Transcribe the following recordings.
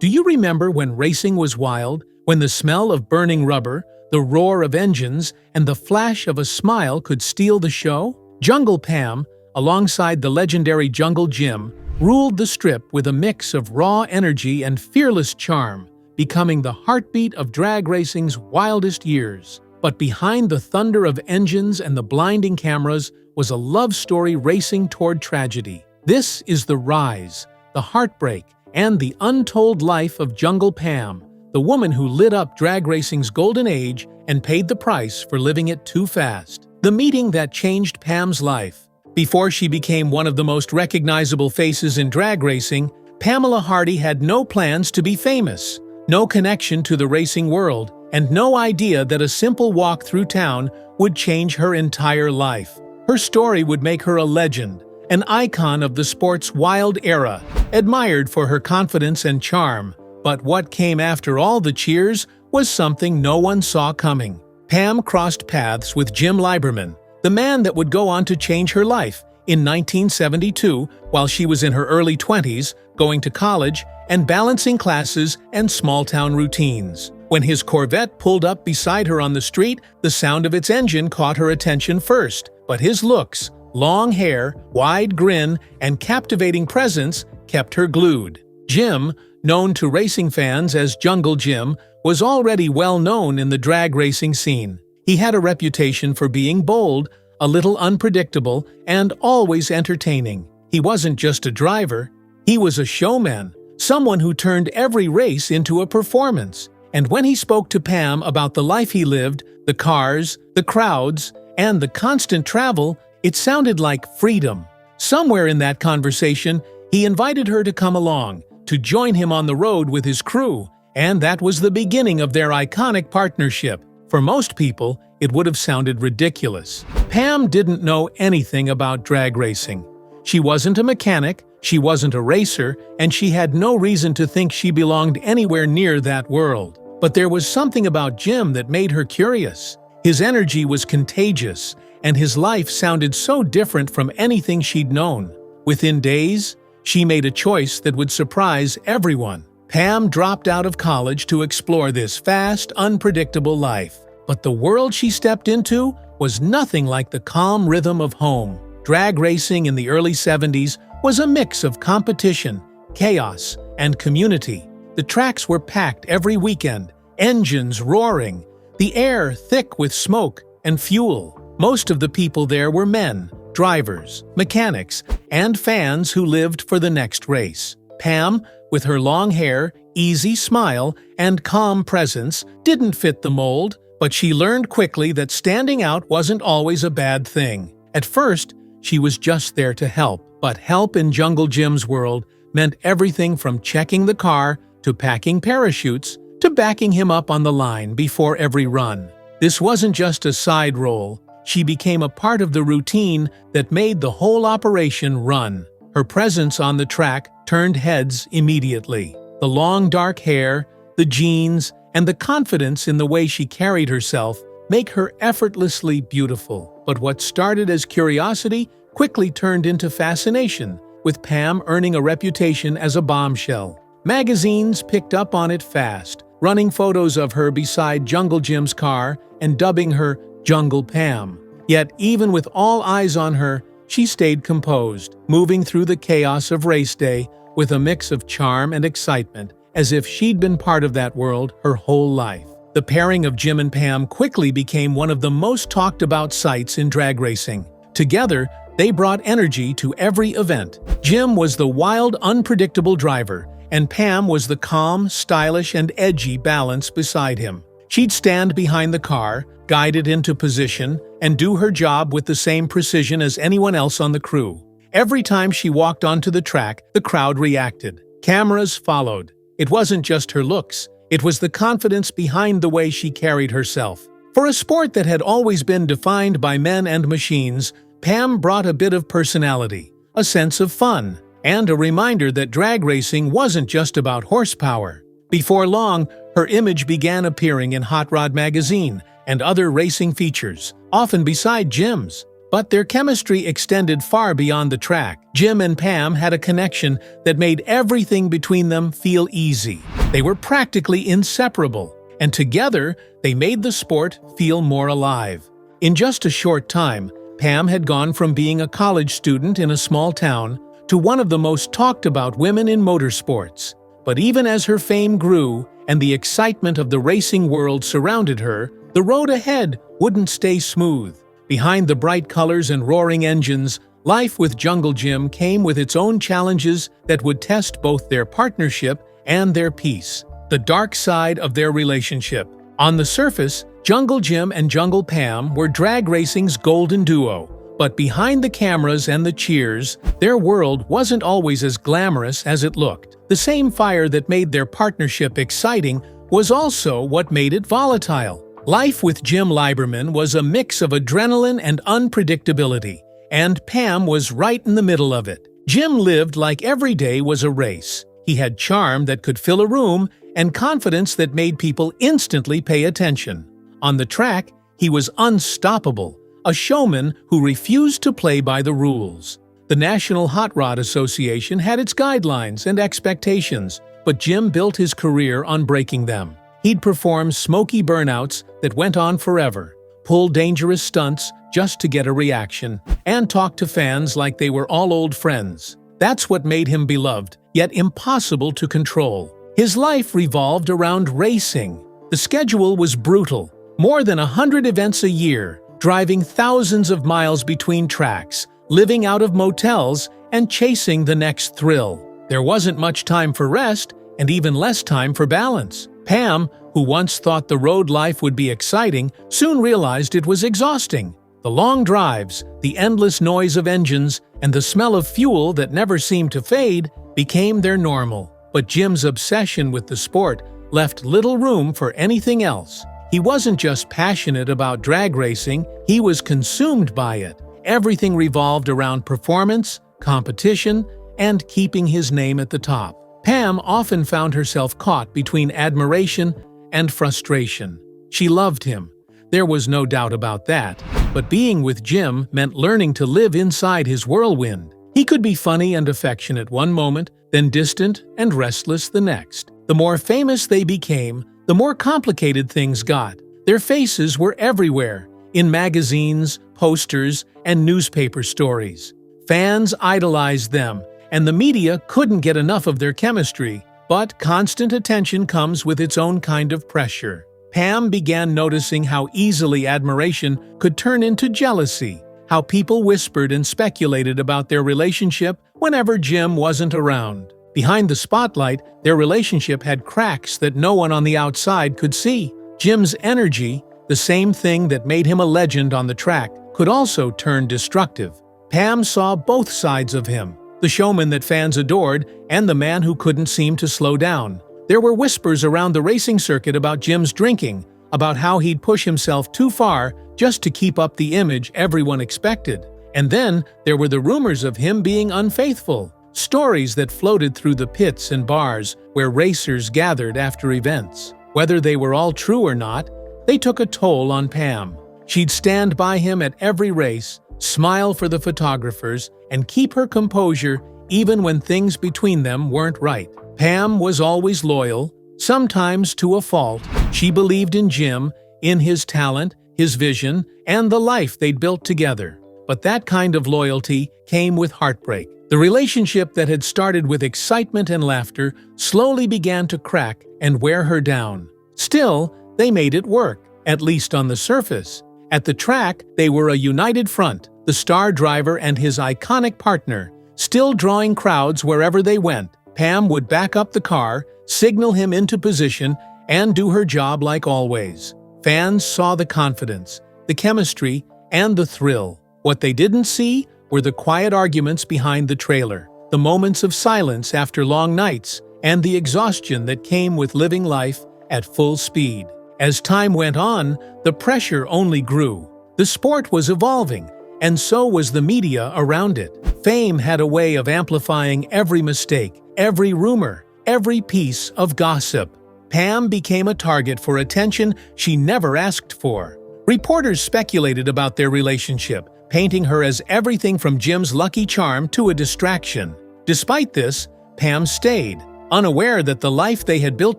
Do you remember when racing was wild, when the smell of burning rubber, the roar of engines, and the flash of a smile could steal the show? Jungle Pam, alongside the legendary Jungle Jim, ruled the strip with a mix of raw energy and fearless charm, becoming the heartbeat of drag racing's wildest years. But behind the thunder of engines and the blinding cameras was a love story racing toward tragedy. This is the rise, the heartbreak, and the untold life of Jungle Pam, the woman who lit up drag racing's golden age and paid the price for living it too fast. The meeting that changed Pam's life. Before she became one of the most recognizable faces in drag racing, Pamela Hardy had no plans to be famous, no connection to the racing world, and no idea that a simple walk through town would change her entire life. Her story would make her a legend, an icon of the sport's wild era, admired for her confidence and charm. But what came after all the cheers was something no one saw coming. Pam crossed paths with Jim Lieberman, the man that would go on to change her life, in 1972 while she was in her early 20s, going to college and balancing classes and small-town routines. When his Corvette pulled up beside her on the street, the sound of its engine caught her attention first. But his looks, long hair, wide grin, and captivating presence kept her glued. Jim, known to racing fans as Jungle Jim, was already well known in the drag racing scene. He had a reputation for being bold, a little unpredictable, and always entertaining. He wasn't just a driver, he was a showman, someone who turned every race into a performance. And when he spoke to Pam about the life he lived, the cars, the crowds, and the constant travel, it sounded like freedom. Somewhere in that conversation, he invited her to come along, to join him on the road with his crew, and that was the beginning of their iconic partnership. For most people, it would have sounded ridiculous. Pam didn't know anything about drag racing. She wasn't a mechanic, she wasn't a racer, and she had no reason to think she belonged anywhere near that world. But there was something about Jim that made her curious. His energy was contagious, and his life sounded so different from anything she'd known. Within days, she made a choice that would surprise everyone. Pam dropped out of college to explore this fast, unpredictable life. But the world she stepped into was nothing like the calm rhythm of home. Drag racing in the early 70s was a mix of competition, chaos, and community. The tracks were packed every weekend, engines roaring, the air thick with smoke and fuel. Most of the people there were men, drivers, mechanics, and fans who lived for the next race. Pam, with her long hair, easy smile, and calm presence, didn't fit the mold, but she learned quickly that standing out wasn't always a bad thing. At first, she was just there to help, but help in Jungle Jim's world meant everything from checking the car to packing parachutes to backing him up on the line before every run. This wasn't just a side role. She became a part of the routine that made the whole operation run. Her presence on the track turned heads immediately. The long dark hair, the jeans, and the confidence in the way she carried herself make her effortlessly beautiful. But what started as curiosity quickly turned into fascination, with Pam earning a reputation as a bombshell. Magazines picked up on it fast, running photos of her beside Jungle Jim's car and dubbing her Jungle Pam. Yet even with all eyes on her, she stayed composed, moving through the chaos of race day with a mix of charm and excitement, as if she'd been part of that world her whole life. The pairing of Jim and Pam quickly became one of the most talked about sights in drag racing. Together, they brought energy to every event. Jim was the wild, unpredictable driver, and Pam was the calm, stylish, and edgy balance beside him. She'd stand behind the car, guide it into position, and do her job with the same precision as anyone else on the crew. Every time she walked onto the track, the crowd reacted. Cameras followed. It wasn't just her looks, it was the confidence behind the way she carried herself. For a sport that had always been defined by men and machines, Pam brought a bit of personality, a sense of fun, and a reminder that drag racing wasn't just about horsepower. Before long, her image began appearing in Hot Rod magazine and other racing features, often beside Jim's. But their chemistry extended far beyond the track. Jim and Pam had a connection that made everything between them feel easy. They were practically inseparable, and together they made the sport feel more alive. In just a short time, Pam had gone from being a college student in a small town to one of the most talked-about women in motorsports. But even as her fame grew and the excitement of the racing world surrounded her, the road ahead wouldn't stay smooth. Behind the bright colors and roaring engines, life with Jungle Jim came with its own challenges that would test both their partnership and their peace. The dark side of their relationship. On the surface, Jungle Jim and Jungle Pam were drag racing's golden duo. But behind the cameras and the cheers, their world wasn't always as glamorous as it looked. The same fire that made their partnership exciting was also what made it volatile. Life with Jim Lieberman was a mix of adrenaline and unpredictability, and Pam was right in the middle of it. Jim lived like every day was a race. He had charm that could fill a room and confidence that made people instantly pay attention. On the track, he was unstoppable, a showman who refused to play by the rules. The National Hot Rod Association had its guidelines and expectations, but Jim built his career on breaking them. He'd perform smoky burnouts that went on forever, pull dangerous stunts just to get a reaction, and talk to fans like they were all old friends. That's what made him beloved, yet impossible to control. His life revolved around racing. The schedule was brutal, more than 100 events a year, driving thousands of miles between tracks, living out of motels, and chasing the next thrill. There wasn't much time for rest, and even less time for balance. Pam, who once thought the road life would be exciting, soon realized it was exhausting. The long drives, the endless noise of engines, and the smell of fuel that never seemed to fade became their normal. But Jim's obsession with the sport left little room for anything else. He wasn't just passionate about drag racing, he was consumed by it. Everything revolved around performance, competition, and keeping his name at the top. Pam often found herself caught between admiration and frustration. She loved him. There was no doubt about that. But being with Jim meant learning to live inside his whirlwind. He could be funny and affectionate one moment, then distant and restless the next. The more famous they became, the more complicated things got. Their faces were everywhere, in magazines, posters, and newspaper stories. Fans idolized them, and the media couldn't get enough of their chemistry. But constant attention comes with its own kind of pressure. Pam began noticing how easily admiration could turn into jealousy, how people whispered and speculated about their relationship whenever Jim wasn't around. Behind the spotlight, their relationship had cracks that no one on the outside could see. Jim's energy, the same thing that made him a legend on the track, could also turn destructive. Pam saw both sides of him, the showman that fans adored and the man who couldn't seem to slow down. There were whispers around the racing circuit about Jim's drinking, about how he'd push himself too far just to keep up the image everyone expected. And then there were the rumors of him being unfaithful, stories that floated through the pits and bars where racers gathered after events. Whether they were all true or not, they took a toll on Pam. She'd stand by him at every race, smile for the photographers, and keep her composure even when things between them weren't right. Pam was always loyal, sometimes to a fault. She believed in Jim, in his talent, his vision, and the life they'd built together. But that kind of loyalty came with heartbreak. The relationship that had started with excitement and laughter slowly began to crack and wear her down. Still, they made it work, at least on the surface. At the track, they were a united front, the star driver and his iconic partner, still drawing crowds wherever they went. Pam would back up the car, signal him into position, and do her job like always. Fans saw the confidence, the chemistry, and the thrill. What they didn't see were the quiet arguments behind the trailer, the moments of silence after long nights, and the exhaustion that came with living life at full speed. As time went on, the pressure only grew. The sport was evolving, and so was the media around it. Fame had a way of amplifying every mistake, every rumor, every piece of gossip. Pam became a target for attention she never asked for. Reporters speculated about their relationship, painting her as everything from Jim's lucky charm to a distraction. Despite this, Pam stayed, unaware that the life they had built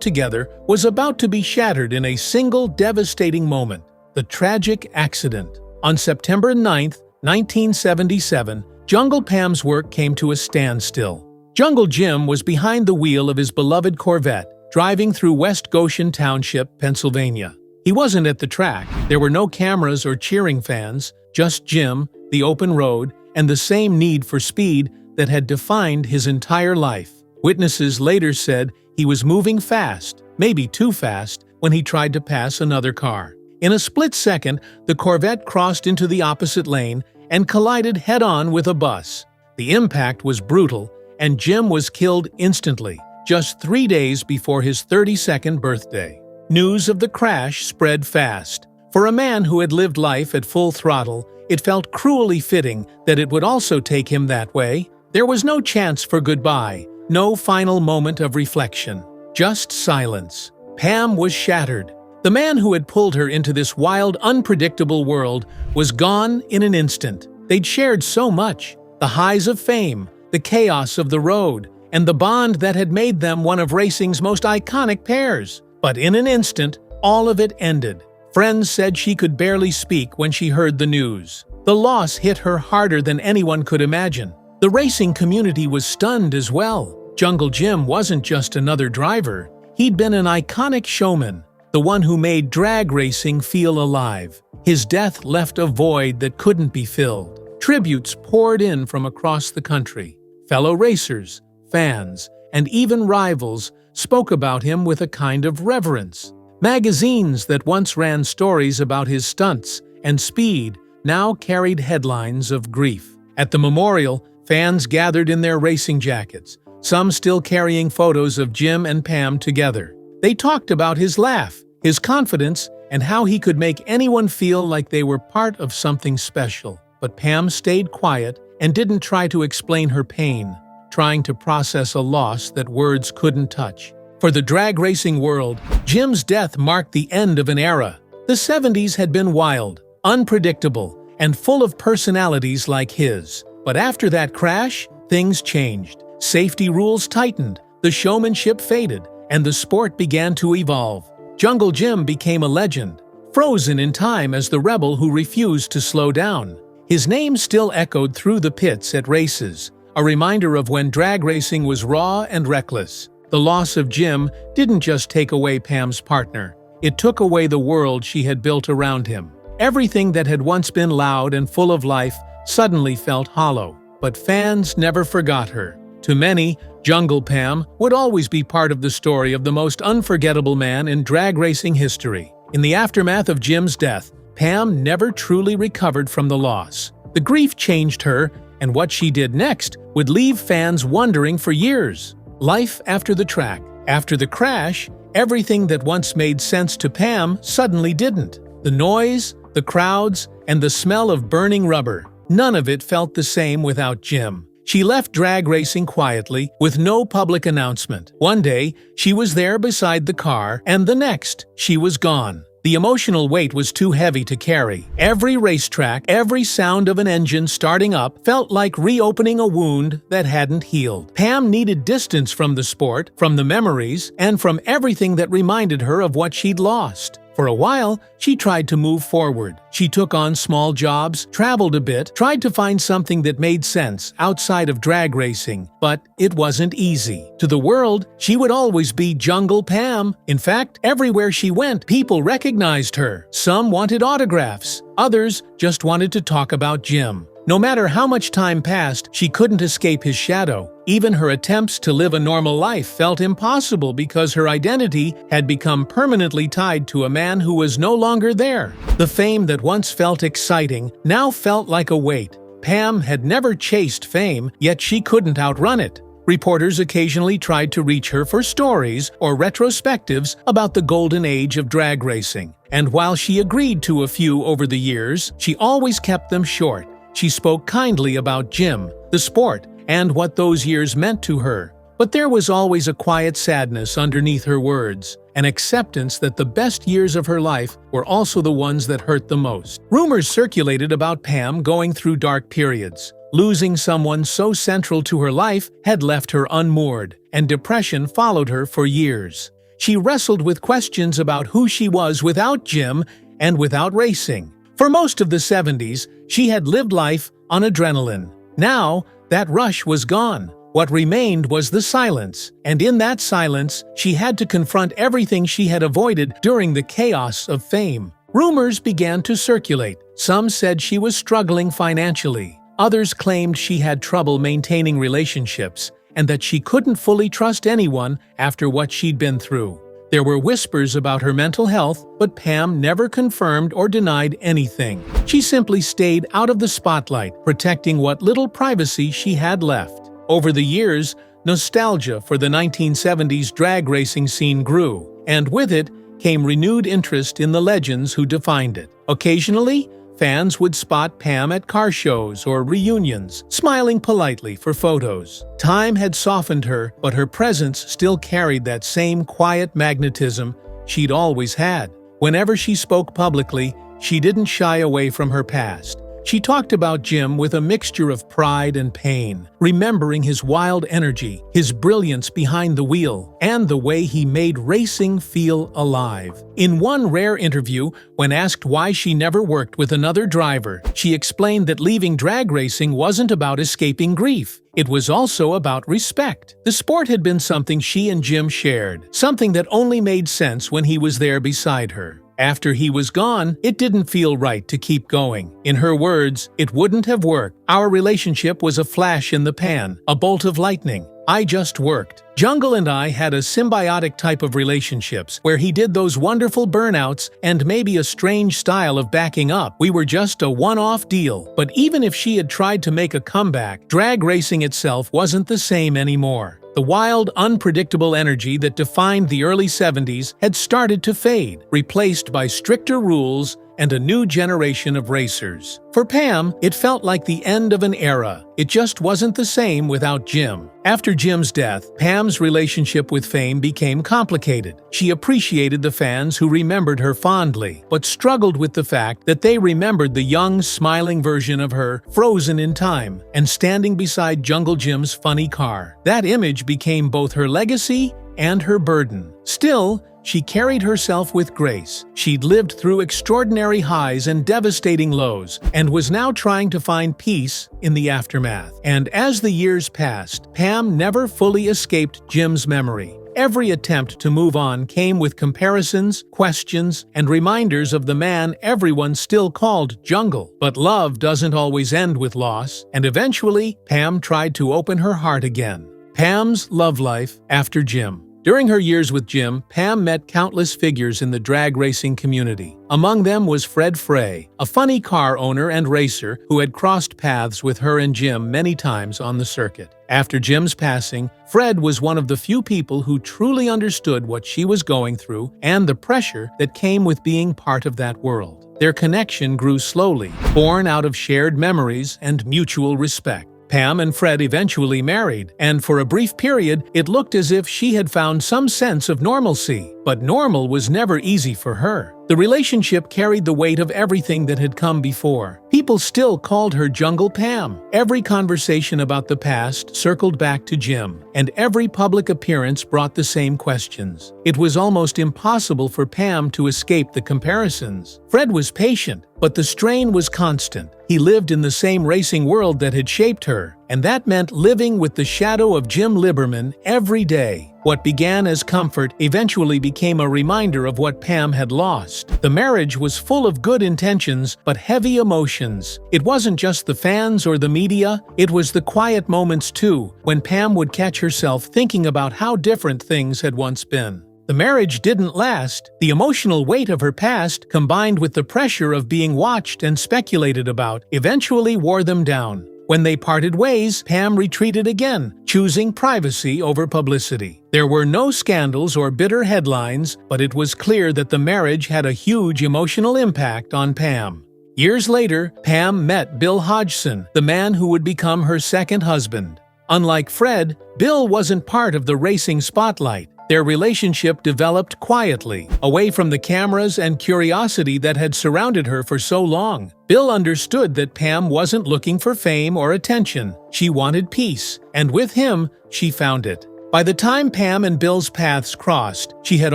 together was about to be shattered in a single devastating moment: the tragic accident. On September 9, 1977, Jungle Pam's work came to a standstill. Jungle Jim was behind the wheel of his beloved Corvette, driving through West Goshen Township, Pennsylvania. He wasn't at the track. There were no cameras or cheering fans, just Jim, the open road, and the same need for speed that had defined his entire life. Witnesses later said he was moving fast, maybe too fast, when he tried to pass another car. In a split second, the Corvette crossed into the opposite lane and collided head-on with a bus. The impact was brutal, and Jim was killed instantly, just 3 days before his 32nd birthday. News of the crash spread fast. For a man who had lived life at full throttle, it felt cruelly fitting that it would also take him that way. There was no chance for goodbye, no final moment of reflection, just silence. Pam was shattered. The man who had pulled her into this wild, unpredictable world was gone in an instant. They'd shared so much: the highs of fame, the chaos of the road, and the bond that had made them one of racing's most iconic pairs. But in an instant, all of it ended. Friends said she could barely speak when she heard the news. The loss hit her harder than anyone could imagine. The racing community was stunned as well. Jungle Jim wasn't just another driver. He'd been an iconic showman, the one who made drag racing feel alive. His death left a void that couldn't be filled. Tributes poured in from across the country. Fellow racers, fans, and even rivals spoke about him with a kind of reverence. Magazines that once ran stories about his stunts and speed now carried headlines of grief. At the memorial, fans gathered in their racing jackets, some still carrying photos of Jim and Pam together. They talked about his laugh, his confidence, and how he could make anyone feel like they were part of something special. But Pam stayed quiet and didn't try to explain her pain, trying to process a loss that words couldn't touch. For the drag racing world, Jim's death marked the end of an era. The 70s had been wild, unpredictable, and full of personalities like his. But after that crash, things changed. Safety rules tightened, the showmanship faded, and the sport began to evolve. Jungle Jim became a legend, frozen in time as the rebel who refused to slow down. His name still echoed through the pits at races, a reminder of when drag racing was raw and reckless. The loss of Jim didn't just take away Pam's partner, it took away the world she had built around him. Everything that had once been loud and full of life suddenly felt hollow. But fans never forgot her. To many, Jungle Pam would always be part of the story of the most unforgettable man in drag racing history. In the aftermath of Jim's death, Pam never truly recovered from the loss. The grief changed her, and what she did next would leave fans wondering for years. Life after the track. After the crash, everything that once made sense to Pam suddenly didn't. The noise, the crowds, and the smell of burning rubber. None of it felt the same without Jim. She left drag racing quietly, with no public announcement. One day, she was there beside the car, and the next, she was gone. The emotional weight was too heavy to carry. Every racetrack, every sound of an engine starting up felt like reopening a wound that hadn't healed. Pam needed distance from the sport, from the memories, and from everything that reminded her of what she'd lost. For a while, she tried to move forward. She took on small jobs, traveled a bit, tried to find something that made sense outside of drag racing, but it wasn't easy. To the world, she would always be Jungle Pam. In fact, everywhere she went, people recognized her. Some wanted autographs, others just wanted to talk about Jim. No matter how much time passed, she couldn't escape his shadow. Even her attempts to live a normal life felt impossible because her identity had become permanently tied to a man who was no longer there. The fame that once felt exciting now felt like a weight. Pam had never chased fame, yet she couldn't outrun it. Reporters occasionally tried to reach her for stories or retrospectives about the golden age of drag racing. And while she agreed to a few over the years, she always kept them short. She spoke kindly about Jim, the sport, and what those years meant to her. But there was always a quiet sadness underneath her words, an acceptance that the best years of her life were also the ones that hurt the most. Rumors circulated about Pam going through dark periods, Losing someone so central to her life had left her unmoored, and depression followed her for years. She wrestled with questions about who she was without Jim and without racing. For most of the 70s, she had lived life on adrenaline. Now, that rush was gone. What remained was the silence, and in that silence, she had to confront everything she had avoided during the chaos of fame. Rumors began to circulate. Some said she was struggling financially. Others claimed she had trouble maintaining relationships, and that she couldn't fully trust anyone after what she'd been through. There were whispers about her mental health, but Pam never confirmed or denied anything. She simply stayed out of the spotlight, protecting what little privacy she had left. Over the years, nostalgia for the 1970s drag racing scene grew, and with it came renewed interest in the legends who defined it. Occasionally, fans would spot Pam at car shows or reunions, smiling politely for photos. Time had softened her, but her presence still carried that same quiet magnetism she'd always had. Whenever she spoke publicly, she didn't shy away from her past. She talked about Jim with a mixture of pride and pain, remembering his wild energy, his brilliance behind the wheel, and the way he made racing feel alive. In one rare interview, when asked why she never worked with another driver, she explained that leaving drag racing wasn't about escaping grief. It was also about respect. The sport had been something she and Jim shared, something that only made sense when he was there beside her. After he was gone, it didn't feel right to keep going. In her words, it wouldn't have worked. Our relationship was a flash in the pan, a bolt of lightning. I just worked. Jungle and I had a symbiotic type of relationships where he did those wonderful burnouts and maybe a strange style of backing up. We were just a one-off deal. But even if she had tried to make a comeback, drag racing itself wasn't the same anymore. The wild, unpredictable energy that defined the early 70s had started to fade, replaced by stricter rules and a new generation of racers. For Pam, it felt like the end of an era. It just wasn't the same without Jim. After Jim's death, Pam's relationship with fame became complicated. She appreciated the fans who remembered her fondly, but struggled with the fact that they remembered the young, smiling version of her, frozen in time, and standing beside Jungle Jim's funny car. That image became both her legacy and her burden. Still, she carried herself with grace. She'd lived through extraordinary highs and devastating lows, and was now trying to find peace in the aftermath. And as the years passed, Pam never fully escaped Jim's memory. Every attempt to move on came with comparisons, questions, and reminders of the man everyone still called Jungle. But love doesn't always end with loss, and eventually, Pam tried to open her heart again. Pam's love life after Jim. During her years with Jim, Pam met countless figures in the drag racing community. Among them was Fred Frey, a funny car owner and racer who had crossed paths with her and Jim many times on the circuit. After Jim's passing, Fred was one of the few people who truly understood what she was going through and the pressure that came with being part of that world. Their connection grew slowly, born out of shared memories and mutual respect. Pam and Fred eventually married, and for a brief period, it looked as if she had found some sense of normalcy. But normal was never easy for her. The relationship carried the weight of everything that had come before. People still called her Jungle Pam. Every conversation about the past circled back to Jim, and every public appearance brought the same questions. It was almost impossible for Pam to escape the comparisons. Fred was patient, but the strain was constant. He lived in the same racing world that had shaped her, and that meant living with the shadow of Jim Liberman every day. What began as comfort eventually became a reminder of what Pam had lost. The marriage was full of good intentions, but heavy emotions. It wasn't just the fans or the media, it was the quiet moments too, when Pam would catch herself thinking about how different things had once been. The marriage didn't last. The emotional weight of her past, combined with the pressure of being watched and speculated about, eventually wore them down. When they parted ways, Pam retreated again, choosing privacy over publicity. There were no scandals or bitter headlines, but it was clear that the marriage had a huge emotional impact on Pam. Years later, Pam met Bill Hodgson, the man who would become her second husband. Unlike Fred, Bill wasn't part of the racing spotlight. Their relationship developed quietly, away from the cameras and curiosity that had surrounded her for so long. Bill understood that Pam wasn't looking for fame or attention. She wanted peace, and with him, she found it. By the time Pam and Bill's paths crossed, she had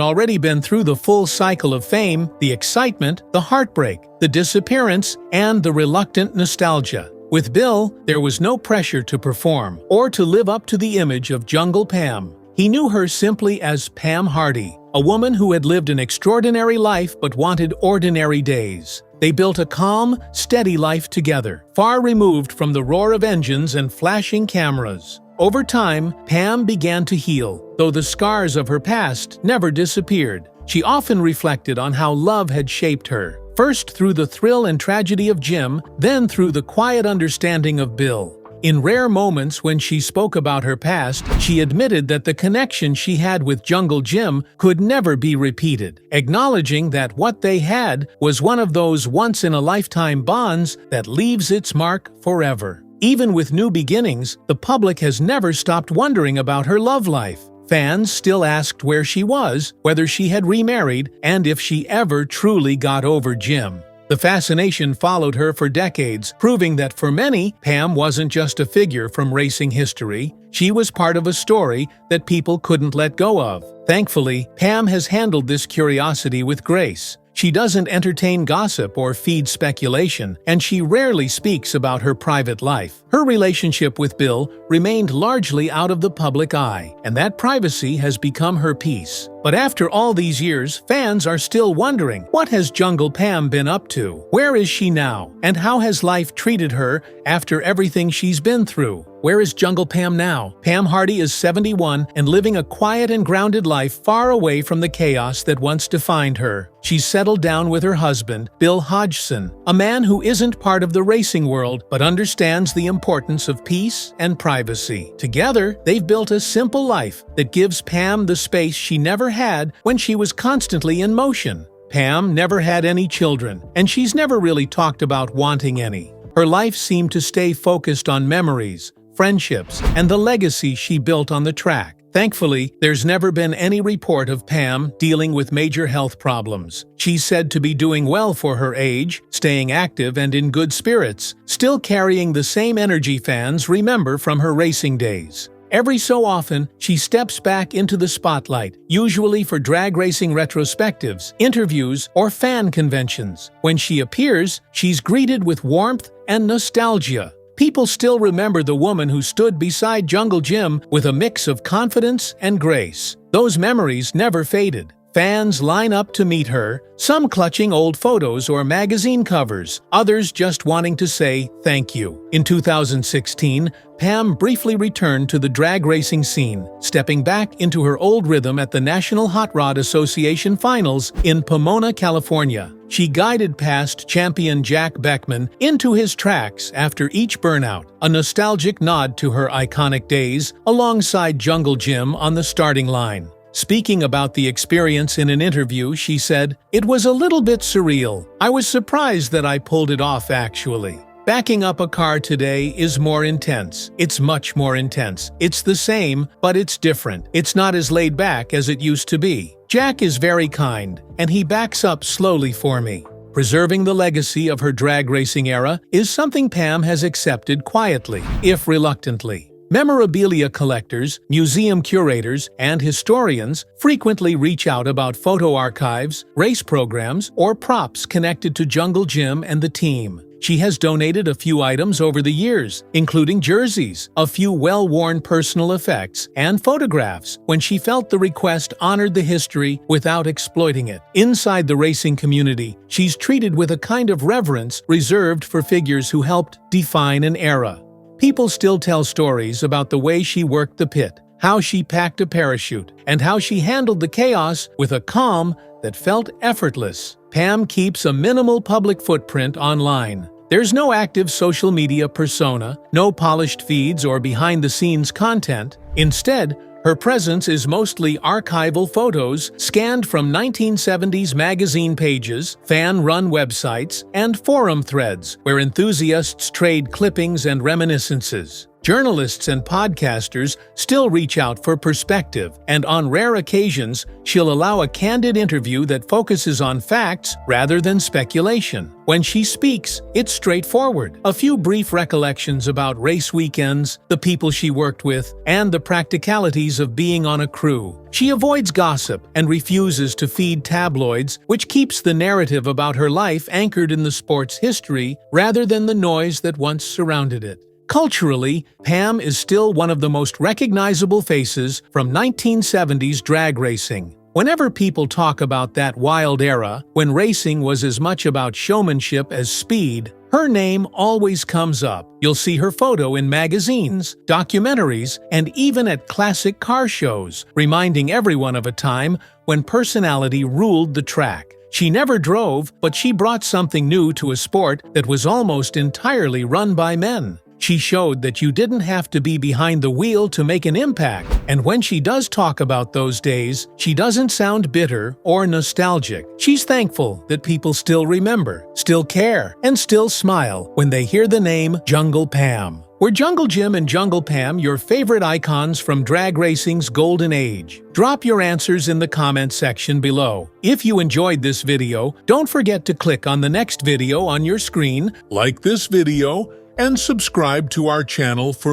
already been through the full cycle of fame, the excitement, the heartbreak, the disappearance, and the reluctant nostalgia. With Bill, there was no pressure to perform or to live up to the image of Jungle Pam. He knew her simply as Pam Hardy, a woman who had lived an extraordinary life but wanted ordinary days. They built a calm, steady life together, far removed from the roar of engines and flashing cameras. Over time, Pam began to heal, though the scars of her past never disappeared. She often reflected on how love had shaped her, first through the thrill and tragedy of Jim, then through the quiet understanding of Bill. In rare moments when she spoke about her past, she admitted that the connection she had with Jungle Jim could never be repeated, acknowledging that what they had was one of those once-in-a-lifetime bonds that leaves its mark forever. Even with new beginnings, the public has never stopped wondering about her love life. Fans still asked where she was, whether she had remarried, and if she ever truly got over Jim. The fascination followed her for decades, proving that for many, Pam wasn't just a figure from racing history. She was part of a story that people couldn't let go of. Thankfully, Pam has handled this curiosity with grace. She doesn't entertain gossip or feed speculation, and she rarely speaks about her private life. Her relationship with Bill remained largely out of the public eye, and that privacy has become her peace. But after all these years, fans are still wondering, what has Jungle Pam been up to? Where is she now? And how has life treated her after everything she's been through? Where is Jungle Pam now? Pam Hardy is 71 and living a quiet and grounded life far away from the chaos that once defined her. She's settled down with her husband, Bill Hodgson, a man who isn't part of the racing world but understands the importance of peace and privacy. Together, they've built a simple life that gives Pam the space she never had when she was constantly in motion. Pam never had any children, and she's never really talked about wanting any. Her life seemed to stay focused on memories, friendships, and the legacy she built on the track. Thankfully, there's never been any report of Pam dealing with major health problems. She's said to be doing well for her age, staying active and in good spirits, still carrying the same energy fans remember from her racing days. Every so often, she steps back into the spotlight, usually for drag racing retrospectives, interviews, or fan conventions. When she appears, she's greeted with warmth and nostalgia. People still remember the woman who stood beside Jungle Jim with a mix of confidence and grace. Those memories never faded. Fans line up to meet her, some clutching old photos or magazine covers, others just wanting to say thank you. In 2016, Pam briefly returned to the drag racing scene, stepping back into her old rhythm at the National Hot Rod Association Finals in Pomona, California. She guided past champion Jack Beckman into his tracks after each burnout, a nostalgic nod to her iconic days alongside Jungle Jim on the starting line. Speaking about the experience in an interview, she said, "It was a little bit surreal. I was surprised that I pulled it off, actually. Backing up a car today is more intense. It's much more intense. It's the same, but it's different. It's not as laid back as it used to be. Jack is very kind, and he backs up slowly for me." Preserving the legacy of her drag racing era is something Pam has accepted quietly, if reluctantly. Memorabilia collectors, museum curators, and historians frequently reach out about photo archives, race programs, or props connected to Jungle Jim and the team. She has donated a few items over the years, including jerseys, a few well-worn personal effects, and photographs when she felt the request honored the history without exploiting it. Inside the racing community, she's treated with a kind of reverence reserved for figures who helped define an era. People still tell stories about the way she worked the pit, how she packed a parachute, and how she handled the chaos with a calm that felt effortless. Pam keeps a minimal public footprint online. There's no active social media persona, no polished feeds or behind-the-scenes content. Instead, her presence is mostly archival photos scanned from 1970s magazine pages, fan-run websites, and forum threads where enthusiasts trade clippings and reminiscences. Journalists and podcasters still reach out for perspective, and on rare occasions, she'll allow a candid interview that focuses on facts rather than speculation. When she speaks, it's straightforward. A few brief recollections about race weekends, the people she worked with, and the practicalities of being on a crew. She avoids gossip and refuses to feed tabloids, which keeps the narrative about her life anchored in the sport's history rather than the noise that once surrounded it. Culturally, Pam is still one of the most recognizable faces from 1970s drag racing. Whenever people talk about that wild era, when racing was as much about showmanship as speed, her name always comes up. You'll see her photo in magazines, documentaries, and even at classic car shows, reminding everyone of a time when personality ruled the track. She never drove, but she brought something new to a sport that was almost entirely run by men. She showed that you didn't have to be behind the wheel to make an impact, and when she does talk about those days, she doesn't sound bitter or nostalgic. She's thankful that people still remember, still care, and still smile when they hear the name Jungle Pam. Were Jungle Jim and Jungle Pam your favorite icons from drag racing's golden age? Drop your answers in the comment section below. If you enjoyed this video, don't forget to click on the next video on your screen, like this video, and subscribe to our channel for